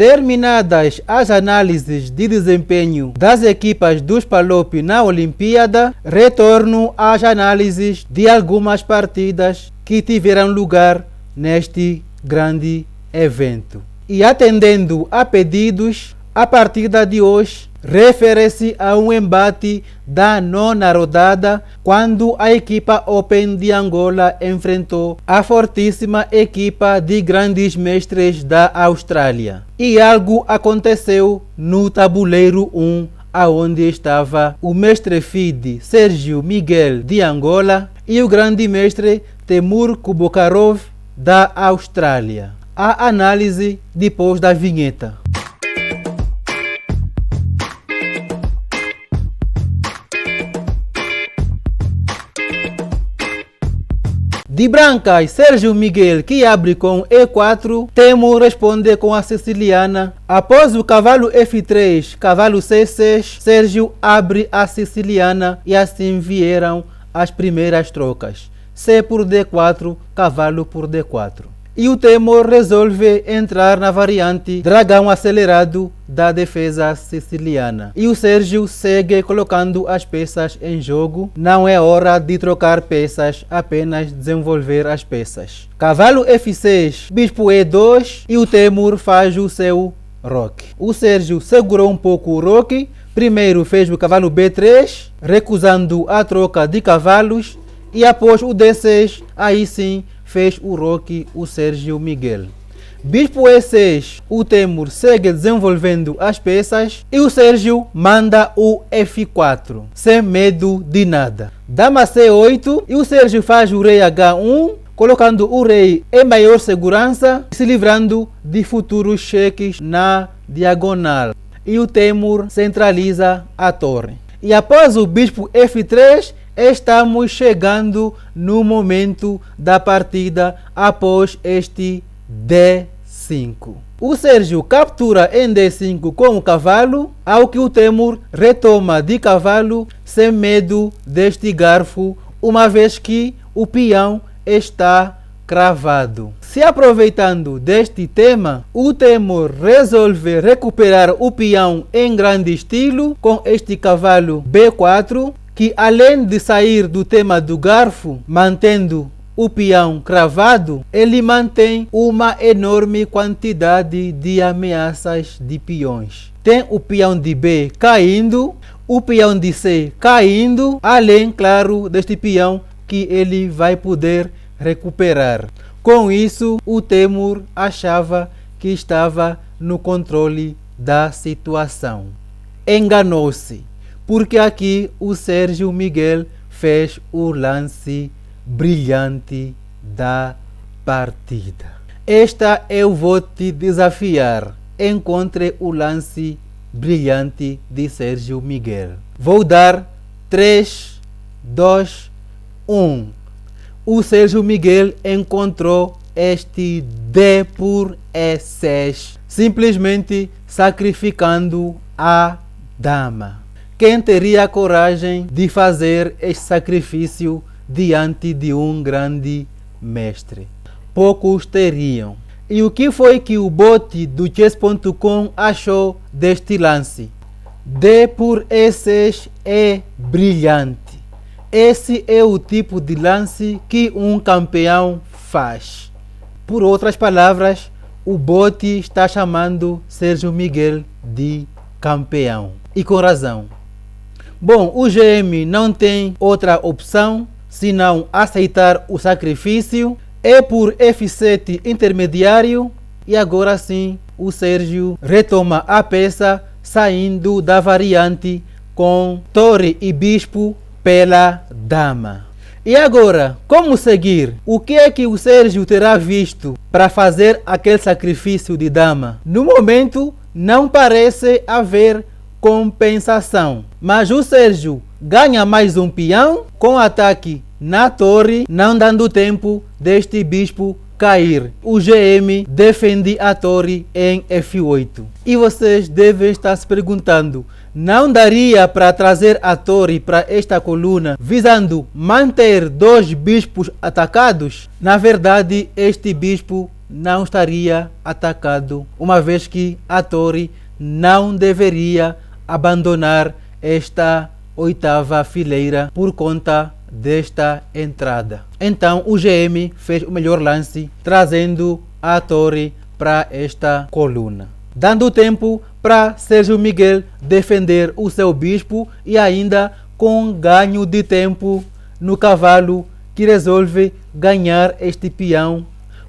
Terminadas as análises de desempenho das equipas dos Palop na Olimpíada, retorno às análises de algumas partidas que tiveram lugar neste grande evento. E atendendo a pedidos, a partida de hoje refere-se a um embate da nona rodada, quando a equipa Open de Angola enfrentou a fortíssima equipa de grandes mestres da Austrália. E algo aconteceu no tabuleiro 1, aonde estava o mestre FIDE Sérgio Miguel de Angola e o grande mestre Temur Kubokarov da Austrália. A análise depois da vinheta. De brancas, Sérgio Miguel, que abre com E4, Temur responde com a siciliana. Após o cavalo F3, cavalo C6, Sérgio abre a siciliana e assim vieram as primeiras trocas. C por D4, cavalo por D4. E o Temur resolve entrar na variante dragão acelerado da defesa siciliana. E o Sérgio segue colocando as peças em jogo. Não é hora de trocar peças, apenas desenvolver as peças. Cavalo F6, bispo E2 e o Temur faz o seu roque. O Sérgio segurou um pouco o roque. Primeiro fez o cavalo B3, recusando a troca de cavalos. E após o D6, aí sim fez o roque o Sérgio Miguel. Bispo E6, o Temur segue desenvolvendo as peças e o Sérgio manda o F4, sem medo de nada. Dama C8 e o Sérgio faz o rei H1, colocando o rei em maior segurança, se livrando de futuros cheques na diagonal. E o Temur centraliza a torre. E após o bispo F3, estamos chegando no momento da partida após este D5. O Sérgio captura em D5 com o cavalo, ao que o Temur retoma de cavalo sem medo deste garfo, uma vez que o peão está cravado. Se aproveitando deste tema, o Temur resolve recuperar o peão em grande estilo com este cavalo B4, que além de sair do tema do garfo, mantendo o peão cravado, ele mantém uma enorme quantidade de ameaças de peões. Tem o peão de B caindo, o peão de C caindo, além, claro, deste peão que ele vai poder recuperar. Com isso, o Temur achava que estava no controle da situação. Enganou-se, porque aqui o Sérgio Miguel fez o lance brilhante da partida. Esta eu vou te desafiar. Encontre o lance brilhante de Sérgio Miguel. Vou dar 3, 2, 1. O Sérgio Miguel encontrou este D por E6, simplesmente sacrificando a dama. Quem teria a coragem de fazer este sacrifício diante de um grande mestre? Poucos teriam. E o que foi que o bot do chess.com achou deste lance? D por E6 é brilhante. Esse é o tipo de lance que um campeão faz. Por outras palavras, o bot está chamando Sérgio Miguel de campeão. E com razão. Bom, o GM não tem outra opção senão aceitar o sacrifício. É por F7 intermediário e agora sim o Sérgio retoma a peça, saindo da variante com torre e bispo pela dama. E agora, como seguir? O que é que o Sérgio terá visto para fazer aquele sacrifício de dama? No momento, não parece haver compensação, mas o Sérgio ganha mais um peão com ataque na torre, não dando tempo deste bispo cair. O GM defende a torre em F8. E vocês devem estar se perguntando, não daria para trazer a torre para esta coluna, visando manter dois bispos atacados? Na verdade, este bispo não estaria atacado, uma vez que a torre não deveria abandonar esta oitava fileira por conta desta entrada. Então o GM fez o melhor lance, trazendo a torre para esta coluna, dando tempo para Sérgio Miguel defender o seu bispo e ainda com ganho de tempo no cavalo que resolve ganhar este peão.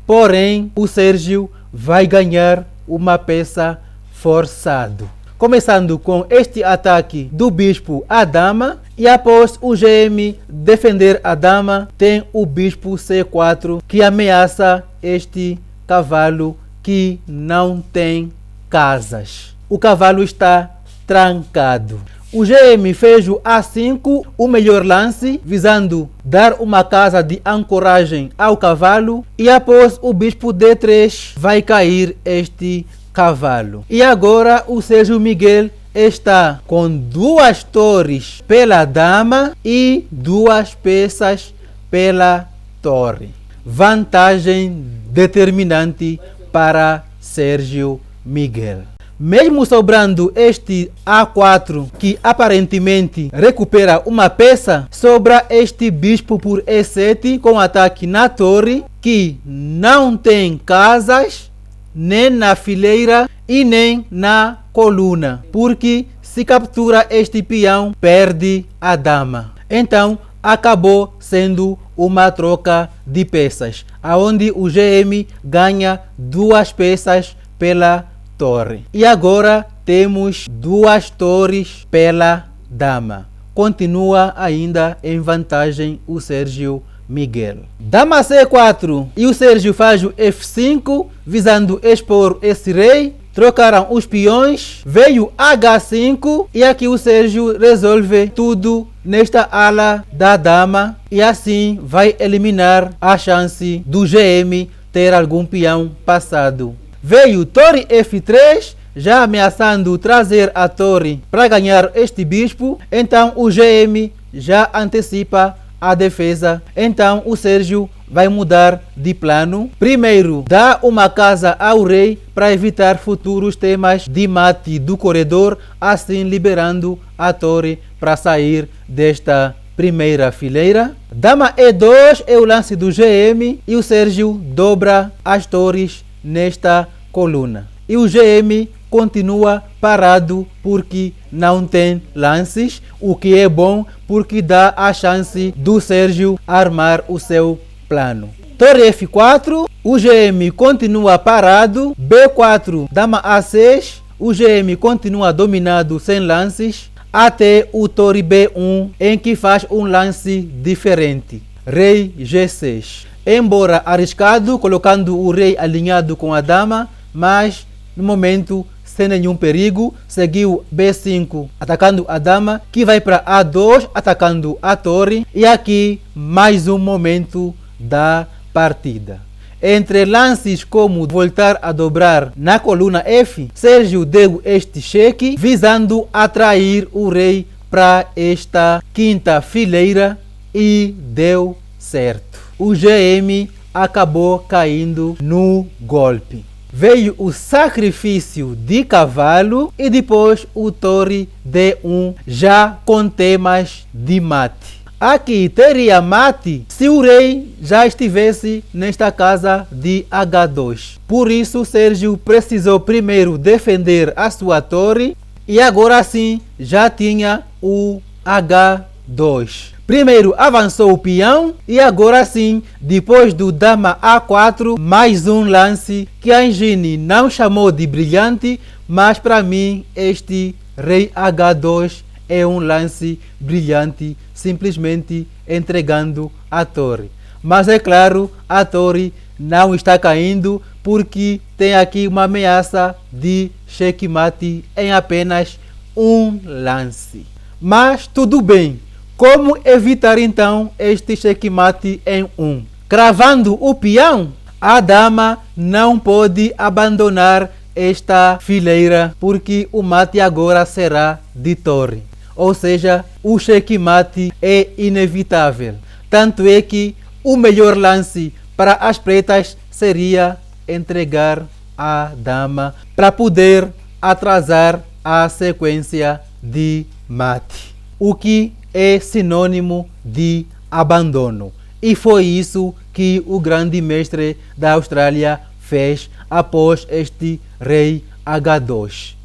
Porém, o Sérgio vai ganhar uma peça forçado. Começando com este ataque do bispo à dama, e após o GM defender a dama, tem o bispo C4 que ameaça este cavalo que não tem casas. O cavalo está trancado. O GM fez o A5, o melhor lance, visando dar uma casa de ancoragem ao cavalo, e após o bispo D3 vai cair este cavalo. E agora o Sérgio Miguel está com 2 torres pela dama e 2 peças pela torre. Vantagem determinante para Sérgio Miguel. Mesmo sobrando este A4, que aparentemente recupera uma peça, sobra este bispo por E7 com ataque na torre, que não tem casas nem na fileira e nem na coluna, porque se captura este peão, perde a dama. Então acabou sendo uma troca de peças, aonde o GM ganha 2 peças pela torre. E agora temos 2 torres pela dama. Continua ainda em vantagem o Sérgio Miguel. Dama C4 e o Sérgio faz o F5, visando expor esse rei. Trocaram os peões, veio H5 e aqui o Sérgio resolve tudo nesta ala da dama e assim vai eliminar a chance do GM ter algum peão passado. Veio torre F3, já ameaçando trazer a torre para ganhar este bispo. Então o GM já antecipa a defesa. Então o Sérgio vai mudar de plano. Primeiro, dá uma casa ao rei para evitar futuros temas de mate do corredor, assim liberando a torre para sair desta primeira fileira. Dama E2 é o lance do GM e o Sérgio dobra as torres nesta coluna. E o GM continua parado porque não tem lances, o que é bom porque dá a chance do Sérgio armar o seu plano. Torre F4, o GM continua parado. B4, dama A6, o GM continua dominado sem lances, até o torre B1, em que faz um lance diferente. Rei G6. Embora arriscado, colocando o rei alinhado com a dama, mas no momento sem nenhum perigo, seguiu B5 atacando a dama, que vai para A2 atacando a torre, e aqui mais um momento da partida. Entre lances como voltar a dobrar na coluna F, Sérgio deu este cheque visando atrair o rei para esta quinta fileira e deu certo. O GM acabou caindo no golpe. Veio o sacrifício de cavalo e depois o torre D1 já com temas de mate. Aqui teria mate se o rei já estivesse nesta casa de H2. Por isso Sérgio precisou primeiro defender a sua torre e agora sim já tinha o H2. Primeiro avançou o peão e agora sim, depois do dama A4, mais um lance que a engine não chamou de brilhante, mas para mim este rei H2 é um lance brilhante, simplesmente entregando a torre. Mas é claro, a torre não está caindo porque tem aqui uma ameaça de checkmate em apenas um lance. Mas tudo bem. Como evitar então este checkmate em 1? Cravando o peão, a dama não pode abandonar esta fileira porque o mate agora será de torre. Ou seja, o checkmate é inevitável. Tanto é que o melhor lance para as pretas seria entregar a dama para poder atrasar a sequência de mate, o que é sinônimo de abandono. E foi isso que o grande mestre da Austrália fez após este rei H2.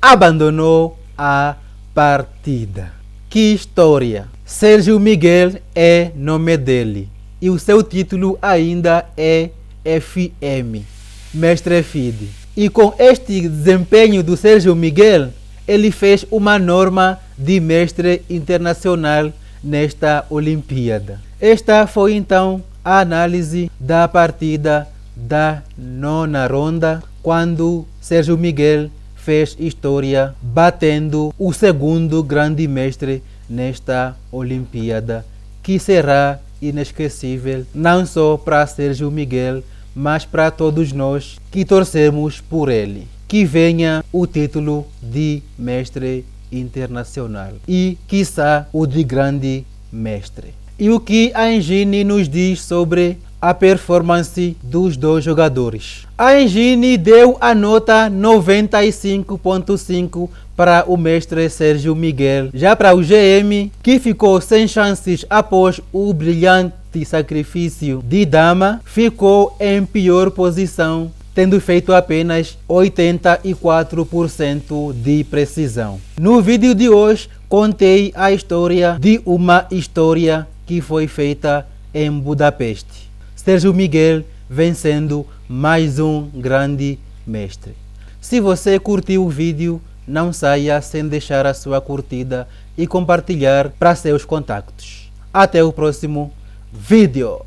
Abandonou a partida. Que história! Sérgio Miguel é nome dele e o seu título ainda é FM, Mestre FIDE. E com este desempenho do Sérgio Miguel, ele fez uma norma de mestre internacional nesta Olimpíada. Esta foi então a análise da partida da 9ª ronda, quando Sérgio Miguel fez história batendo o segundo grande mestre nesta Olimpíada, que será inesquecível não só para Sérgio Miguel, mas para todos nós que torcemos por ele. Que venha o título de mestre internacional e, quiçá, o de grande mestre. E o que a Engine nos diz sobre a performance dos dois jogadores? A Engine deu a nota 95.5 para o mestre Sérgio Miguel. Já para o GM, que ficou sem chances após o brilhante sacrifício de dama, ficou em pior posição, tendo feito apenas 84% de precisão. No vídeo de hoje, contei a história de uma história que foi feita em Budapeste. Sérgio Miguel vencendo mais um grande mestre. Se você curtiu o vídeo, não saia sem deixar a sua curtida e compartilhar para seus contactos. Até o próximo vídeo!